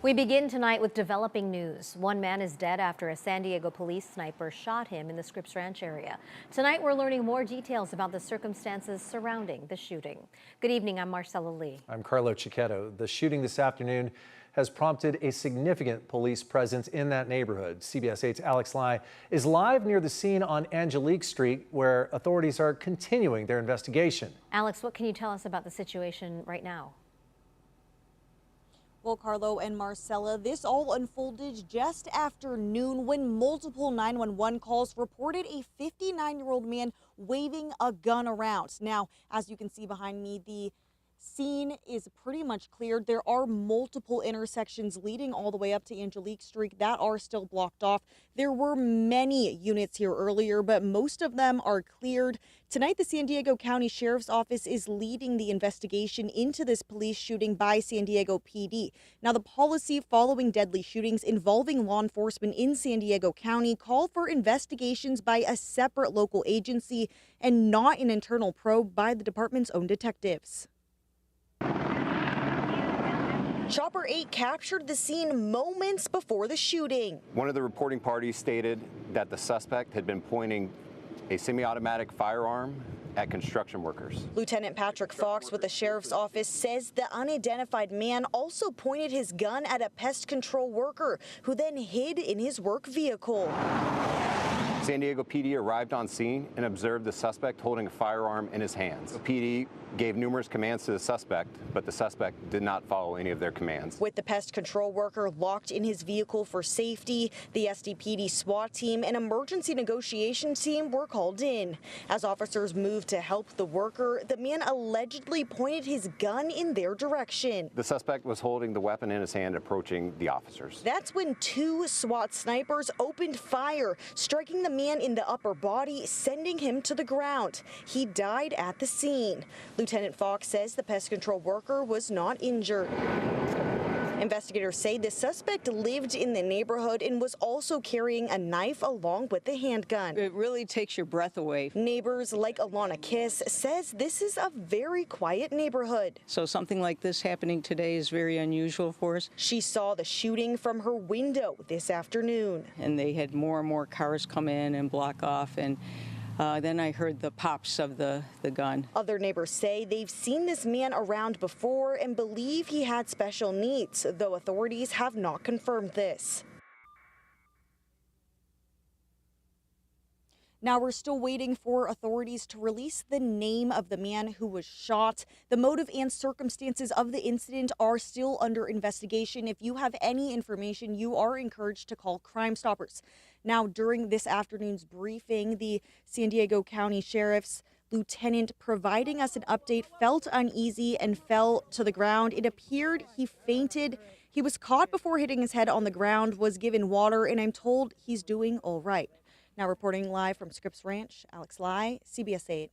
We begin tonight with developing news. One man is dead after a San Diego police sniper shot him in the Scripps Ranch area. Tonight, we're learning more details about the circumstances surrounding the shooting. Good evening, I'm Marcella Lee. I'm Carlo Chiquetto. The shooting this afternoon has prompted a significant police presence in that neighborhood. CBS 8's Alex Lai is live near the scene on Angelique Street, where authorities are continuing their investigation. Alex, what can you tell us about the situation right now? Well, Carlo and Marcella, this all unfolded just after noon when multiple 911 calls reported a 59-year-old man waving a gun around. Now, as you can see behind me, the scene is pretty much cleared. There are multiple intersections leading all the way up to Angelique Street that are still blocked off. There were many units here earlier, but most of them are cleared. Tonight, the San Diego County Sheriff's Office is leading the investigation into this police shooting by San Diego PD. Now, the policy following deadly shootings involving law enforcement in San Diego County call for investigations by a separate local agency and not an internal probe by the department's own detectives. Chopper 8 captured the scene moments before the shooting. One of the reporting parties stated that the suspect had been pointing a semi-automatic firearm at construction workers. Lieutenant Patrick Fox with the sheriff's office says the unidentified man also pointed his gun at a pest control worker who then hid in his work vehicle. San Diego PD arrived on scene and observed the suspect holding a firearm in his hands. PD gave numerous commands to the suspect, but the suspect did not follow any of their commands. With the pest control worker locked in his vehicle for safety, the SDPD SWAT team and emergency negotiation team were called in. As officers moved to help the worker, the man allegedly pointed his gun in their direction. The suspect was holding the weapon in his hand, approaching the officers. That's when two SWAT snipers opened fire, striking the man in the upper body, sending him to the ground. He died at the scene. Lieutenant Fox says the pest control worker was not injured. Investigators say the suspect lived in the neighborhood and was also carrying a knife along with the handgun. It really takes your breath away. Neighbors like Alana Kiss says this is a very quiet neighborhood. So something like this happening today is very unusual for us. She saw the shooting from her window this afternoon. And they had more and more cars come in and block off, and then I heard the pops of the gun. Other neighbors say they've seen this man around before and believe he had special needs, though authorities have not confirmed this. Now, we're still waiting for authorities to release the name of the man who was shot. The motive and circumstances of the incident are still under investigation. If you have any information, you are encouraged to call Crime Stoppers. Now, during this afternoon's briefing, the San Diego County Sheriff's lieutenant providing us an update felt uneasy and fell to the ground. It appeared he fainted. He was caught before hitting his head on the ground, was given water, and I'm told he's doing all right. Now reporting live from Scripps Ranch, Alex Lai, CBS 8.